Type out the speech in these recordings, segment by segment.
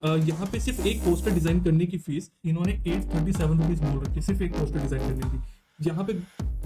यहाँ पे सिर्फ एक पोस्टर डिजाइन करने की फीस इन्होंने 837 रुपीज बोल रखी है, सिर्फ एक पोस्टर डिजाइन करने की। यहाँ पे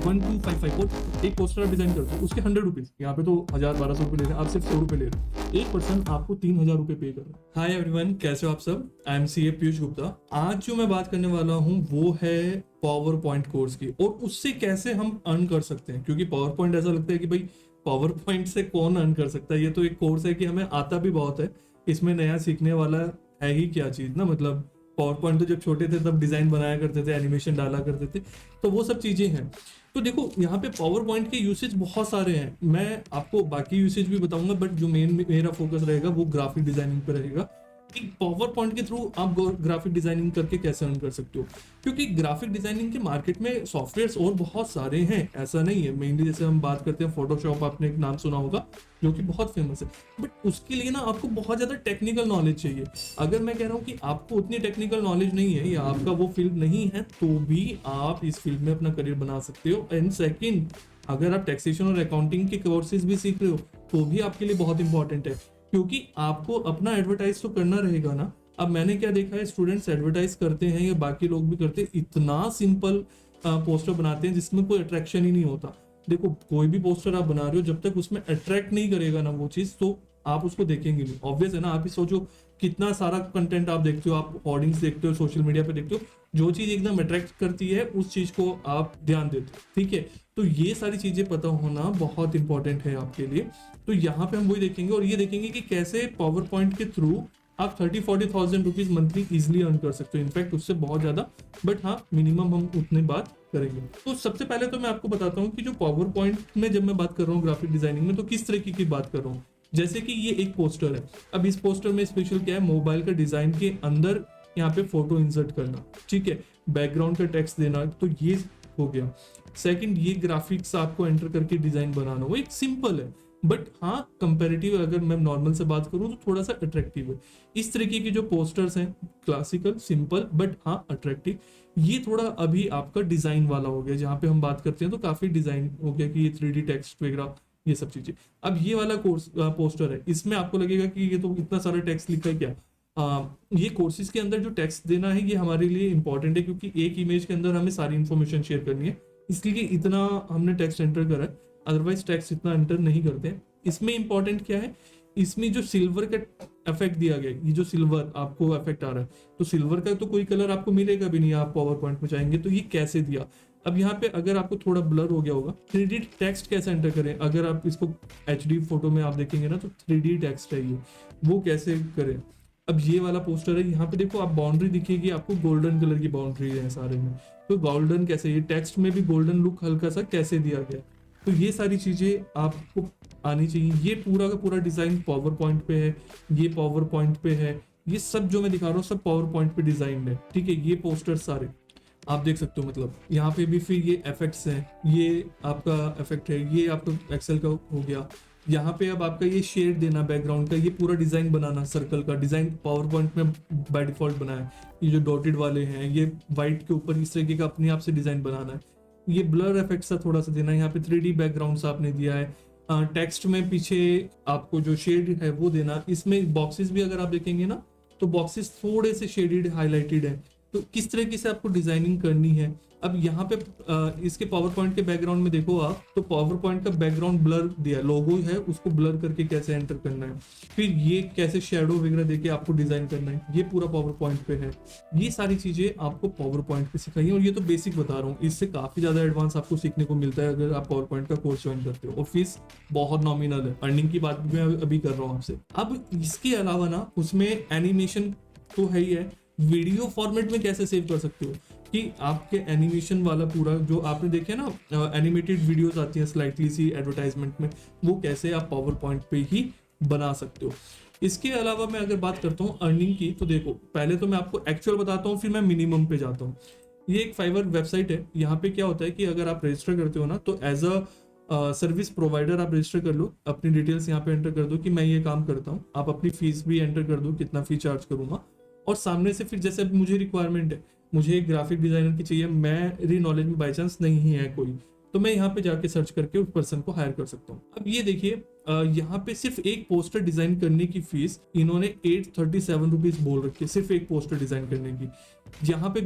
1255 और एक पोस्टर आप डिजाइन करते हो उसके 100 रुपीज, यहाँ पे तो 1000-1200 रुपए ले रहे हैं, आप सिर्फ 100 रुपए ले रहे हो। एक पर्सन आपको 3000 रुपए पे कर रहा है। हाय एवरीवन, कैसे हो आप सब? I am CA Piyush Gupta. आज जो मैं बात करने वाला हूँ वो है पावर पॉइंट कोर्स की, और उससे कैसे हम अर्न कर सकते हैं। क्योंकि पावर पॉइंट ऐसा लगता है कि भाई पावर पॉइंट से कौन अर्न कर सकता है, ये तो एक कोर्स है कि हमें आता भी बहुत है, इसमें नया सीखने वाला है ही क्या चीज ना। मतलब पावर पॉइंट तो जब छोटे थे तब डिजाइन बनाया करते थे, एनिमेशन डाला करते थे, तो वो सब चीजें हैं। तो देखो यहाँ पे पावर पॉइंट के यूसेज बहुत सारे हैं, मैं आपको बाकी यूसेज भी बताऊंगा, बट जो मेरा फोकस रहेगा वो ग्राफिक डिजाइनिंग पे रहेगा कि पावर पॉइंट के थ्रू आप ग्राफिक डिजाइनिंग करके कैसे अर्न कर सकते हो। क्योंकि ग्राफिक डिजाइनिंग के मार्केट में सॉफ्टवेयर्स और बहुत सारे हैं, ऐसा नहीं है। मेनली जैसे हम बात करते हैं फोटोशॉप, आपने एक नाम सुना होगा जो कि बहुत फेमस है, बट उसके लिए ना आपको बहुत ज्यादा टेक्निकल नॉलेज चाहिए। अगर मैं कह रहा हूँ कि आपको उतनी टेक्निकल नॉलेज नहीं है या आपका वो फील्ड नहीं है, तो भी आप इस फील्ड में अपना करियर बना सकते हो। एंड सेकेंड, अगर आप टैक्सेशन और अकाउंटिंग के कोर्सेज भी सीख रहे हो तो भी आपके लिए बहुत इंपॉर्टेंट है, क्योंकि आपको अपना एडवर्टाइज तो करना रहेगा ना। अब मैंने क्या देखा है, स्टूडेंट्स एडवर्टाइज करते हैं या बाकी लोग भी करते हैं, इतना सिंपल पोस्टर बनाते हैं जिसमें कोई अट्रैक्शन ही नहीं होता। देखो कोई भी पोस्टर आप बना रहे हो, जब तक उसमें अट्रैक्ट नहीं करेगा ना वो चीज, तो आप उसको देखेंगे नहीं। ऑब्वियस है ना। आप ही सोचो कितना सारा कंटेंट आप देखते हो, आप ऑडियंस देखते हो, सोशल मीडिया पे देखते हो, जो चीज एकदम अट्रैक्ट करती है उस चीज को आप ध्यान देते हो, ठीक है। तो ये सारी चीजें पता होना बहुत इंपॉर्टेंट है आपके लिए। तो यहाँ पे हम वही देखेंगे और ये देखेंगे कि कैसे पावर पॉइंट के थ्रू आप 30-40,000 रुपीज मंथली इजिली अर्न कर सकते हो, इनफैक्ट उससे बहुत ज्यादा, बट हाँ मिनिमम हम उतने बात करेंगे। तो सबसे पहले तो मैं आपको बताता हूँ कि जो पावर पॉइंट में जब मैं बात कर रहा हूँ ग्राफिक डिजाइनिंग में, तो किस तरीके की बात कर रहा हूँ। जैसे कि ये एक पोस्टर है, अब इस पोस्टर में स्पेशल क्या है, मोबाइल का डिजाइन के अंदर यहाँ पे फोटो इंसर्ट करना, ठीक है, बैकग्राउंड का टेक्स्ट देना, तो ये हो गया। सेकंड, ये ग्राफिक्स आपको एंटर करके डिजाइन बनाना, वो एक सिंपल है, बट हाँ कंपैरेटिव अगर मैं नॉर्मल से बात करूँ तो थोड़ा सा अट्रैक्टिव है। इस तरीके के जो पोस्टर्स हैं, क्लासिकल सिंपल बट हाँ अट्रैक्टिव, ये थोड़ा अभी आपका डिजाइन वाला हो गया। जहाँ पे हम बात करते हैं तो काफी डिजाइन हो गया कि ये 3D टेक्स्ट वगैरह ये सब चीजें। अब ये वाला कोर्स पोस्टर है, इसमें आपको लगेगा कि ये तो इतना सारा टेक्स्ट लिखा है क्या। ये कोर्सेज के अंदर जो टेक्स्ट देना है ये हमारे लिए इंपॉर्टेंट है, क्योंकि एक इमेज के अंदर हमें सारी इन्फॉर्मेशन शेयर करनी है, इसलिए इतना हमने टेक्स्ट एंटर करा है, अदरवाइज टेक्स्ट इतना एंटर नहीं करते हैं। इसमें इंपॉर्टेंट क्या है, इसमें जो सिल्वर का इफेक्ट दिया गया है, ये जो सिल्वर आपको इफेक्ट आ रहा है, तो सिल्वर का तो कोई कलर आपको मिलेगा भी नहीं, आप पावर पॉइंट में जाएंगे तो ये कैसे दिया। अब यहाँ पे अगर आपको थोड़ा ब्लर हो गया होगा, 3D टेक्स्ट कैसे एंटर करें, अगर आप इसको HD फोटो में आप देखेंगे ना तो 3D टेक्स्ट है ये, वो कैसे करें। अब ये वाला पोस्टर है, यहाँ पे देखो आप बाउंड्री दिखेगी आपको, गोल्डन कलर की बाउंड्री है सारे में, तो गोल्डन कैसे, ये टेक्स्ट में भी गोल्डन लुक हल्का सा कैसे दिया गया, तो ये सारी चीजें आपको आनी चाहिए। ये पूरा का पूरा डिजाइन पावर पॉइंट पे है, ये पावर पॉइंट पे है, ये सब जो मैं दिखा रहा हूँ सब पावर पॉइंट पे डिजाइन है, ठीक है। ये पोस्टर सारे आप देख सकते हो, मतलब यहाँ पे भी फिर ये इफेक्ट्स हैं, ये आपका इफेक्ट है, ये आपका एक्सेल का हो गया। यहाँ पे अब आपका ये शेड देना बैकग्राउंड का, ये पूरा डिजाइन बनाना, सर्कल का डिजाइन पावर पॉइंट में बाय डिफॉल्ट बनाया है। ये जो डॉटेड वाले हैं, ये व्हाइट के ऊपर इस तरीके का अपने आप से डिजाइन बनाना है। ये ब्लर इफेक्ट सा थोड़ा सा देना है, यहाँ पे 3D बैकग्राउंड सा आपने दिया है। टेक्स्ट में पीछे आपको जो शेड है वो देना। इसमें बॉक्सेस भी अगर आप देखेंगे ना तो बॉक्सेस थोड़े से शेडेड हाईलाइटेड है, तो किस तरीके से आपको डिजाइनिंग करनी है। अब यहाँ पे इसके पावर पॉइंट के बैकग्राउंड में देखो आप, तो पावर पॉइंट का बैकग्राउंड ब्लर दिया, लोगो है उसको ब्लर करके कैसे एंटर करना है, फिर ये कैसे शेडो वगैरह देके आपको डिजाइन करना है, ये पूरा पावर पॉइंट पे है। ये सारी चीजें आपको पावर पॉइंट पे सिखाई है, और ये तो बेसिक बता रहा हूँ, इससे काफी ज्यादा एडवांस आपको सीखने को मिलता है अगर आप पावर पॉइंट का कोर्स ज्वाइन करते हो, और फीस बहुत नॉमिनल है। अर्निंग की बात मैं अभी कर रहा हूँ आपसे। अब इसके अलावा ना उसमें एनिमेशन तो है ही है, वीडियो फॉर्मेट में कैसे सेव कर सकते हो, कि आपके एनिमेशन वाला पूरा जो आपने देखे ना एनिमेटेड वीडियोस आती हैं स्लाइटली सी एडवर्टाइजमेंट में, वो कैसे आप पावर पॉइंट पे ही बना सकते हो। इसके अलावा मैं अगर बात करता हूँ अर्निंग की, तो देखो पहले तो मैं आपको एक्चुअल बताता हूँ, फिर मैं मिनिमम पे जाता हूँ। ये एक फाइवर वेबसाइट है, यहाँ पे क्या होता है कि अगर आप रजिस्टर करते हो ना, तो एज अ सर्विस प्रोवाइडर आप रजिस्टर कर लो, अपनी डिटेल्स यहाँ पे एंटर कर दो कि मैं ये काम करता हूँ, आप अपनी फीस भी एंटर कर दो कितना फी चार्ज करूंगा, और सामने से फिर जैसे मुझे रिक्वायरमेंट है, मुझे एक ग्राफिक डिजाइनर की चाहिए, मेरी नॉलेज में बाई चांस नहीं है कोई, तो मैं यहाँ पे जाके सर्च करके उस पर्सन को हायर कर सकता हूँ। अब ये देखिए यहाँ पे सिर्फ एक पोस्टर डिजाइन करने की फीस इन्होंने 837 रुपीज बोल रखी है, सिर्फ एक पोस्टर डिजाइन करने की। यहाँ पे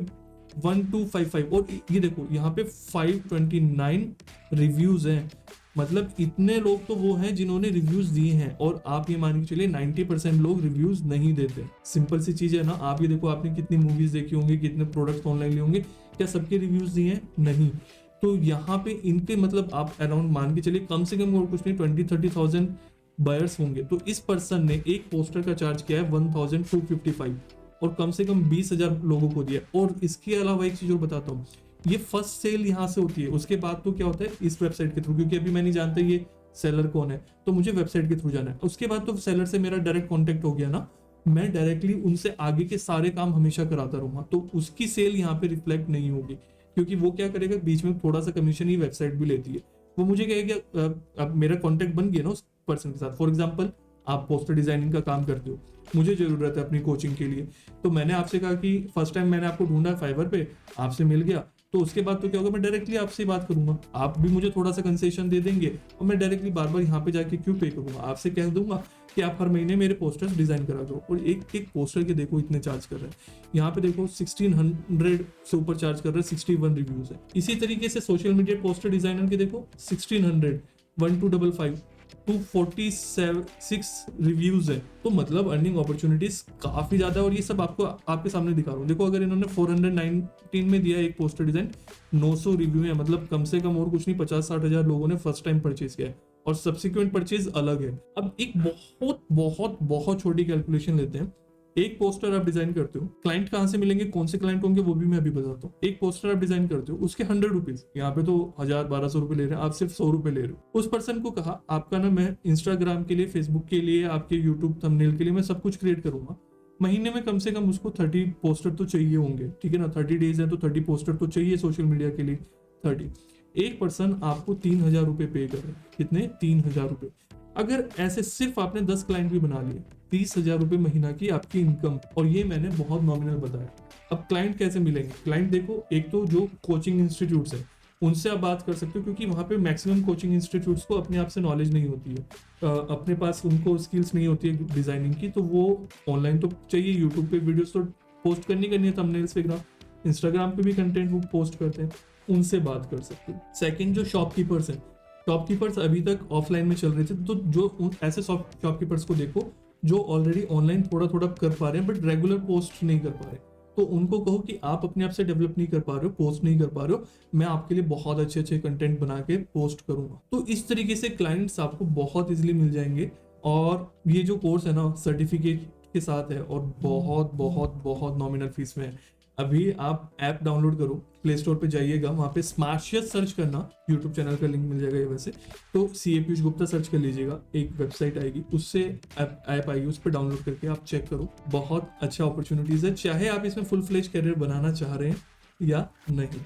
1255 और ये देखो यहाँ पे 529 रिव्यूज हैं। मतलब इतने लोग तो वो हैं जिन्होंने रिव्यूज दिए हैं, और आप ये मान के चलिए 90% लोग रिव्यूज नहीं देते। सिंपल सी चीज है ना। आप ये देखो आपने कितनी मूवीज देखी होंगी, कितने प्रोडक्ट्स ऑनलाइन लिए होंगे, क्या सबके रिव्यूज दिए हैं? नहीं। तो यहाँ पे इनके मतलब आप अराउंड मान के चलिए कम से कम और कुछ नहीं 20-30,000 बायर्स होंगे। तो इस पर्सन ने एक पोस्टर का चार्ज किया है 1255 और कम से कम 20,000 लोगों को दिया। और इसके अलावा एक चीज और बताता हूँ, ये फर्स्ट सेल यहाँ से होती है, उसके बाद तो क्या होता है इस वेबसाइट के थ्रू, क्योंकि अभी मैं नहीं जानता ये सेलर कौन है, तो मुझे वेबसाइट के थ्रू जाना है। उसके बाद तो सेलर से मेरा डायरेक्ट कॉन्टेक्ट हो गया ना, मैं डायरेक्टली उनसे आगे के सारे काम हमेशा कराता रहूंगा, तो उसकी सेल यहाँ पे रिफ्लेक्ट नहीं होगी, क्योंकि वो क्या करेगा बीच में थोड़ा सा कमीशन ही वेबसाइट भी लेती है। वो मुझे कहेगा अब मेरा कॉन्टेक्ट बन गया ना उस पर्सन के साथ। फॉर एग्जाम्पल आप पोस्टर डिजाइनिंग का काम करते हो, मुझे जरूरत है अपनी कोचिंग के लिए, तो मैंने आपसे कहा कि फर्स्ट टाइम मैंने आपको ढूंढा फाइवर पे, आपसे मिल गया, तो उसके बाद तो क्या होगा मैं डायरेक्टली आपसे बात करूंगा, आप भी मुझे थोड़ा सा कंसेशन दे देंगे और मैं डायरेक्टली बार बार यहाँ पे जाके क्यों पे करूंगा, आपसे कह दूंगा कि आप हर महीने मेरे पोस्टर्स डिजाइन करा दो। और एक एक पोस्टर के देखो इतने चार्ज कर रहे हैं, यहाँ पे देखो 1600 से ऊपर चार्ज कर रहे हैं, 61 रिव्यूज है। इसी तरीके से सोशल मीडिया पोस्टर डिजाइनर के देखो 1600, 1255, 246 रिव्यूज है। तो मतलब अर्निंग अपॉर्चुनिटीज काफी ज्यादा है, और ये सब आपको आपके सामने दिखा रहा हूँ। देखो अगर इन्होंने 419 में दिया एक पोस्टर डिजाइन, 900 रिव्यू है, मतलब कम से कम और कुछ नहीं 50-60 हजार लोगों ने फर्स्ट टाइम परचेज किया है, और सब्सिक्वेंट परचेज अलग है। अब एक बहुत बहुत बहुत छोटी कैलकुलेशन लेते हैं। एक पोस्टर आप डिजाइन करते हो, क्लाइंट कहाँ से मिलेंगे, कौन से क्लाइंट होंगे वो भी मैं अभी बताता हूँ। एक पोस्टर आप डिजाइन करते हो, उसके 100 रुपीज, यहाँ पे तो 1000-1200 रुपए ले रहे हैं, आप सिर्फ 100 रुपए ले रहे हो। उस पर्सन को कहा आपका ना मैं इंस्टाग्राम के लिए, फेसबुक के लिए, आपके यूट्यूब थंबनेल के लिए मैं सब कुछ क्रिएट करूंगा, महीने में कम से कम उसको 30 पोस्टर तो चाहिए होंगे, ठीक है ना। 30 डेज है तो 30 पोस्टर तो चाहिए सोशल मीडिया के लिए। 30 एक पर्सन आपको 3000 रुपए पे कर रहे हैं, कितने? 3000 रुपए। अगर ऐसे सिर्फ आपने 10 क्लाइंट भी बना लिए, 30,000 रुपए महीना की आपकी इनकम, और ये मैंने बहुत नॉमिनल बताया। अब क्लाइंट कैसे मिलेंगे? क्लाइंट देखो, एक तो जो कोचिंग इंस्टीट्यूट्स है उनसे आप बात कर सकते हो, क्योंकि वहां पे मैक्सिमम कोचिंग इंस्टीट्यूट्स को अपने आप से नॉलेज नहीं होती है, अपने पास उनको स्किल्स नहीं होती है डिजाइनिंग की, तो वो ऑनलाइन तो चाहिए, यूट्यूब पे वीडियोस तो पोस्ट करनी है, थंबनेल्स वगैरह, इंस्टाग्राम पे भी कंटेंट वो पोस्ट करते हैं, उनसे बात कर सकते हो। सेकंड जो शॉपकीपर्स हैं, शॉपकीपर्स अभी तक ऑफलाइन में चल रहे थे, तो जो ऐसे शॉपकीपर्स को देखो जो ऑलरेडी ऑनलाइन थोड़ा थोड़ा कर पा रहे हैं बट रेगुलर पोस्ट नहीं कर पा रहे, तो उनको कहो कि आप अपने आप से डेवलप नहीं कर पा रहे हो, पोस्ट नहीं कर पा रहे हो, मैं आपके लिए बहुत अच्छे अच्छे कंटेंट बना के पोस्ट करूंगा। तो इस तरीके से क्लाइंट्स आपको बहुत इजीली मिल जाएंगे। और ये जो कोर्स है ना सर्टिफिकेट के साथ है, और बहुत बहुत बहुत नॉमिनल फीस में है। अभी आप ऐप डाउनलोड करो, प्ले स्टोर पे जाइएगा, वहां पे स्मार्शियस सर्च करना, यूट्यूब चैनल का लिंक मिल जाएगा ये वैसे, तो CA पीयूष गुप्ता सर्च कर लीजिएगा, एक वेबसाइट आएगी, उससे ऐप आएगी, उस पर डाउनलोड करके आप चेक करो। बहुत अच्छा अपॉर्चुनिटीज है, चाहे आप इसमें फुल फ्लेज करियर बनाना चाह रहे हैं या नहीं।